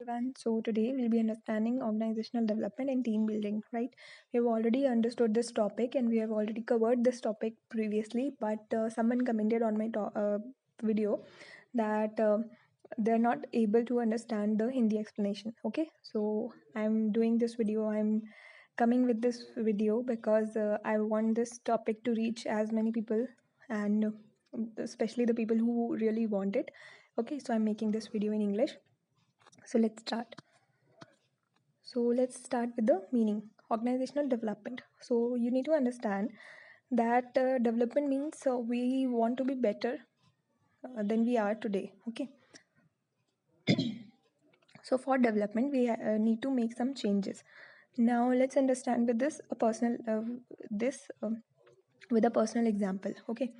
everyone. So today we'll be understanding organizational development and team building, right? We have already understood this topic and we have already covered this topic previously, but someone commented on my video that they're not able to understand the Hindi explanation. Okay, so I'm doing this video. I'm coming with this video because I want this topic to reach as many people and especially the people who really want it. Okay, so I'm making this video in English. So let's start. So let's start with the meaning. Organizational development. So you need to understand that development means we want to be better than we are today. Okay. So for development, we need to make some changes. Now let's understand with this a personal with a personal example. Okay.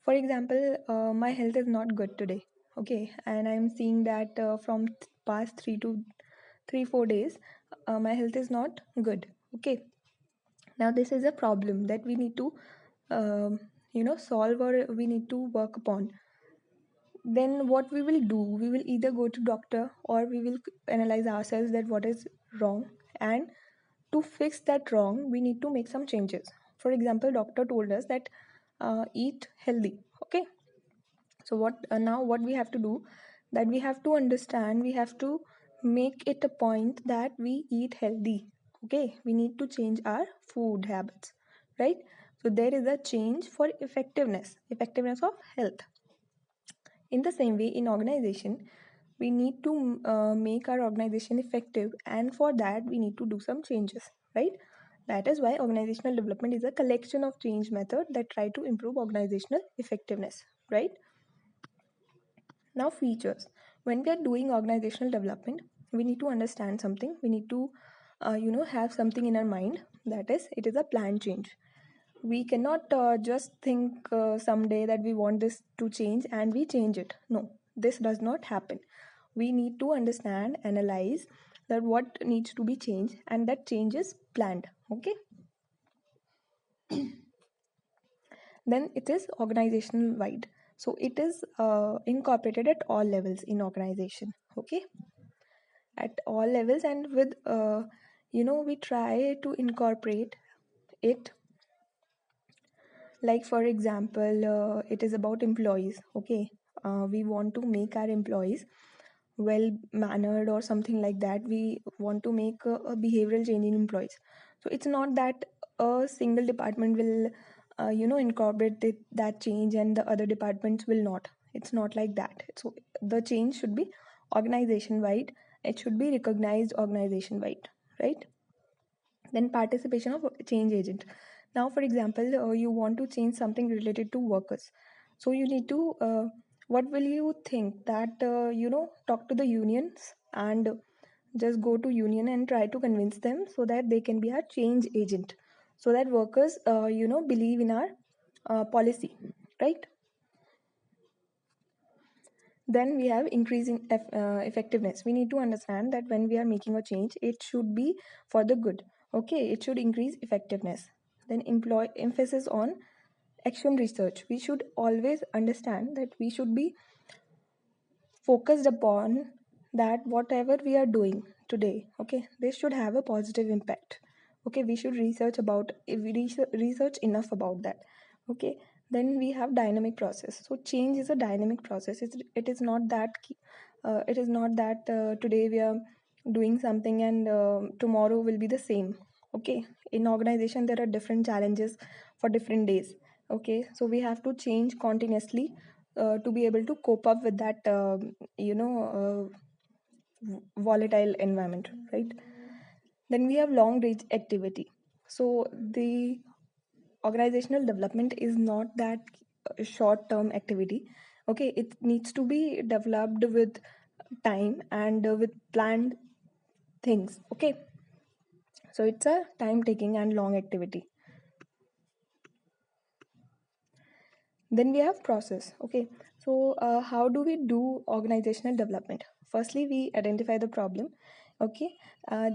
For example, my health is not good today. Okay, and I'm seeing that from past 3-4 days, my health is not good. Okay, now this is a problem that we need to solve, or we need to work upon. Then what we will do, we will either go to doctor or we will analyze ourselves that what is wrong, and to fix that wrong we need to make some changes. For example, doctor told us that eat healthy. Okay, so what we have to do, that we have to understand, we have to make it a point that we eat healthy. Okay, we need to change our food habits, right? So there is a change for effectiveness of health. In the same way, in organization, we need to make our organization effective, and for that we need to do some changes, right? That is why organizational development is a collection of change methods that try to improve organizational effectiveness, right? Now, features. When we are doing organizational development, we need to understand something. We need to, have something in our mind. That is, it is a plan change. We cannot just think someday that we want this to change and we change it. No, this does not happen. We need to understand, analyze that what needs to be changed, and that change is planned. Okay. Then it is organizational wide. So it is incorporated at all levels in organization. Okay, at all levels, and with we try to incorporate it. Like for example, it is about employees. Okay, we want to make our employees well mannered or something like that. We want to make a behavioral change in employees. So it's not that a single department will incorporate that change and the other departments will not. It's not like that. So the change should be organization wide. It should be recognized organization wide, right? Then participation of change agent. Now for example, you want to change something related to workers. So you need to what will you think that talk to the unions and just go to union and try to convince them so that they can be our change agent, so that workers believe in our policy, right? Then we have increasing effectiveness. We need to understand that when we are making a change, it should be for the good. Okay, it should increase effectiveness. Then employ emphasis on action research. We should always understand that we should be focused upon that whatever we are doing today, okay, this should have a positive impact. Okay, we should research about, if we research enough about that. Okay, then we have dynamic process. So change is a dynamic process. It is not that today we are doing something and tomorrow will be the same. Okay, in organization there are different challenges for different days. Okay, so we have to change continuously to be able to cope up with that volatile environment, right? Then we have long range activity. So the organizational development is not that short term activity. Okay, it needs to be developed with time and with planned things. Okay, so it's a time taking and long activity. Then we have process. Okay, so how do we do organizational development? Firstly, we identify the problem. Okay,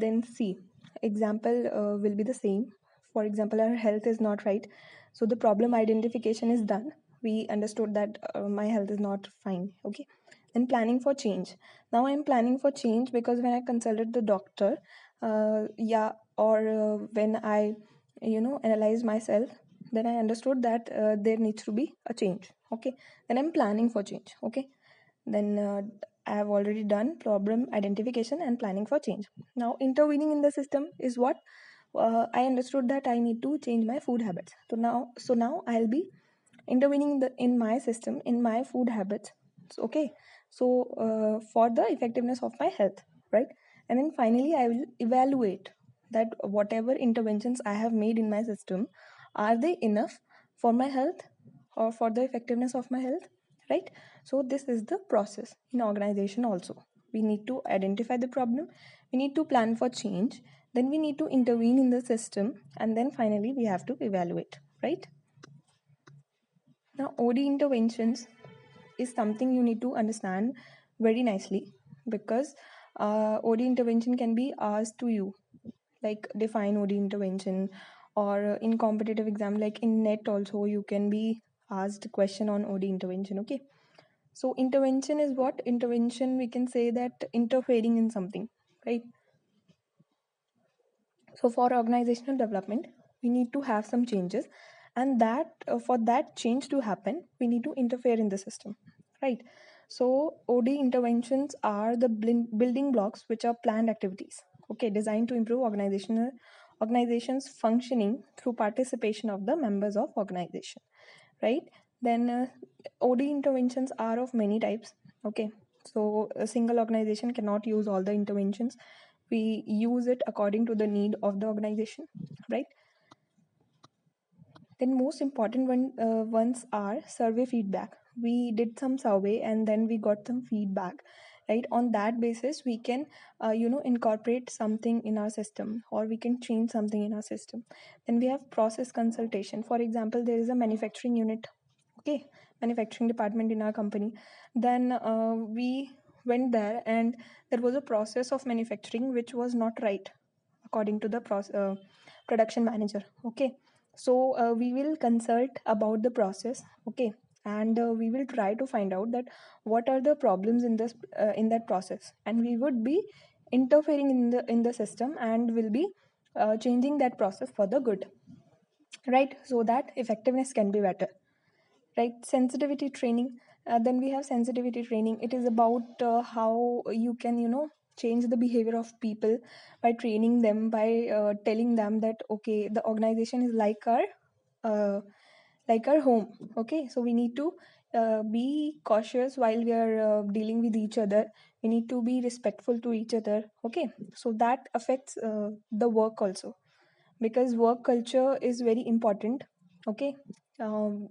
then see, example will be the same. For example, our health is not right, so the problem identification is done. We understood that my health is not fine. Okay, Then planning for change. Now I'm planning for change because when I consulted the doctor, yeah, or when I analyze myself, then I understood that there needs to be a change. Okay, then I'm planning for change. Okay, then I have already done problem identification and planning for change. Now intervening in the system is what I understood that I need to change my food habits. So now I'll be intervening in my system, in my food habits. So, okay, so for the effectiveness of my health, right? And then finally I will evaluate that whatever interventions I have made in my system, are they enough for my health or for the effectiveness of my health, right? So this is the process in organization also. We need to identify the problem, we need to plan for change, then we need to intervene in the system, and then finally we have to evaluate, right? Now OD interventions is something you need to understand very nicely, because OD intervention can be asked to you, like define OD intervention, or in competitive exam like in net also you can be asked question on OD intervention. Okay, so intervention is what? Intervention, we can say that interfering in something, right? So for organizational development, we need to have some changes, and that for that change to happen, we need to interfere in the system, right? So OD interventions are the building blocks which are planned activities, okay, designed to improve organization's functioning through participation of the members of organization, right? Then OD interventions are of many types. Okay, so a single organization cannot use all the interventions. We use it according to the need of the organization, right? Then most important ones are survey feedback. We did some survey and then we got some feedback, right? On that basis we can incorporate something in our system, or we can change something in our system. Then we have process consultation. For example, there is a manufacturing unit, okay, manufacturing department in our company. Then we went there and there was a process of manufacturing which was not right according to the production manager. Okay, so we will consult about the process. Okay, and we will try to find out that what are the problems in that process, and we would be interfering in the system and will be changing that process for the good, right? So that effectiveness can be better, right? Sensitivity training. Then we have sensitivity training. It is about how you can change the behavior of people by training them, by telling them that okay, the organization is uh, like our home. Okay, so we need to be cautious while we are dealing with each other. We need to be respectful to each other. Okay, so that affects the work also, because work culture is very important. Okay, um,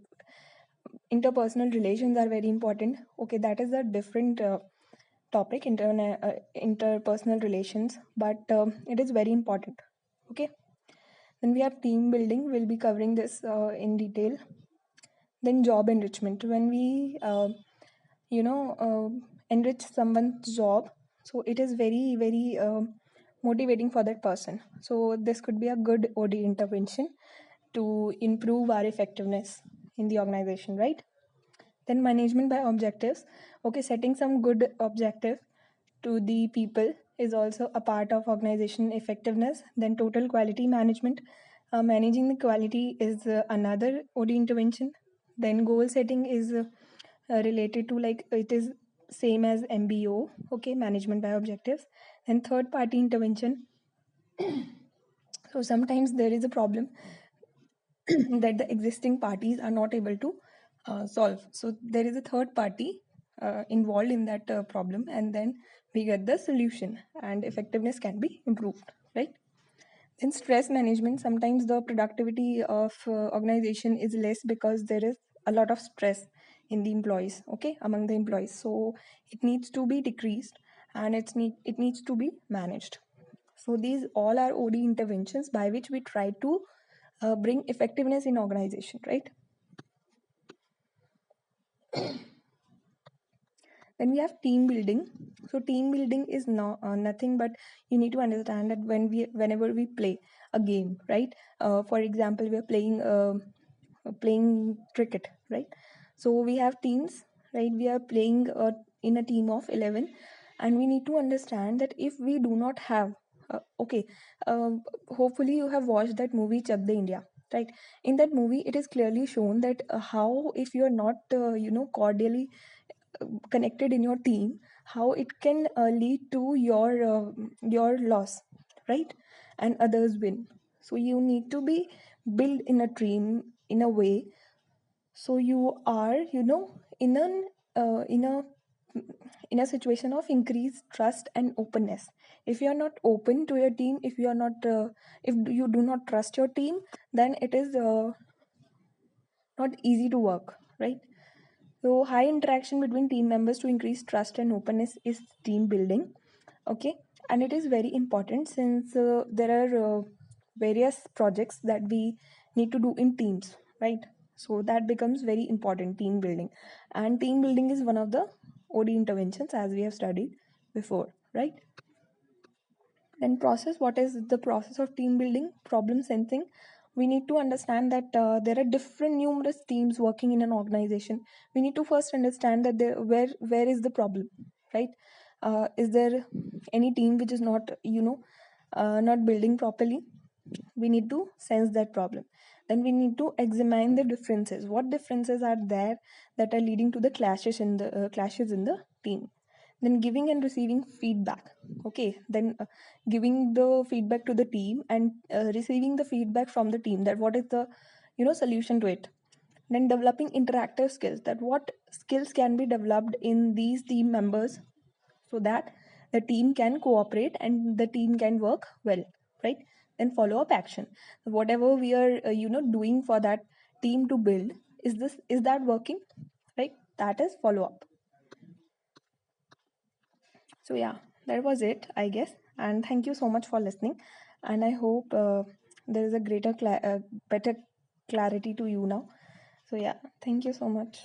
interpersonal relations are very important. Okay, that is a different topic, interpersonal relations, but it is very important. Okay, then we have team building. We'll be covering this in detail. Then job enrichment. When we you know enrich someone's job, so it is very very motivating for that person. So this could be a good OD intervention to improve our effectiveness in the organization, right? Then management by objectives. Okay, setting some good objective to the people is also a part of organization effectiveness. Then total quality management. Managing the quality is another OD intervention. Then goal setting is related to, like, it is same as MBO. Okay, management by objectives. And third party intervention. So sometimes there is a problem that the existing parties are not able to solve. So there is a third party involved in that problem, and then we get the solution, and effectiveness can be improved, right? Then stress management. Sometimes the productivity of organization is less because there is a lot of stress in the employees, okay, among the employees. So it needs to be decreased, and it needs to be managed. So these all are OD interventions by which we try to bring effectiveness in organization, right? Then we have team building. So team building is nothing but you need to understand that whenever we play a game, right? For example, we are playing cricket, right? So we have teams, right? We are playing in a team of 11, and we need to understand that if we do not have okay, hopefully you have watched that movie Chak De India, right? In that movie it is clearly shown that how if you are not cordially connected in your team, how it can lead to your loss, right? And others win. So you need to be built in a team in a way, so you are in an in a situation of increased trust and openness. If you are not open to your team, if you are not if you do not trust your team, then it is not easy to work, right? So high interaction between team members to increase trust and openness is team building. Okay, and it is very important since there are various projects that we need to do in teams, right? So that becomes very important, team building. And team building is one of the OD interventions, as we have studied before, right? Then process, what is the process of team building? Problem sensing. We need to understand that there are different numerous teams working in an organization. We need to first understand that where is the problem, right? Is there any team which is not not building properly? We need to sense that problem. Then we need to examine the differences, what differences are there that are leading to the clashes in the team. Then giving and receiving feedback. Okay, then giving the feedback to the team and receiving the feedback from the team, that what is the solution to it. Then developing interactive skills, that what skills can be developed in these team members so that the team can cooperate and the team can work well, right? Then follow up action, whatever we are doing for that team to build, is that working, right? That is follow up. So yeah, that was it, I guess. And thank you so much for listening, and I hope there is a better clarity to you now. So yeah, thank you so much.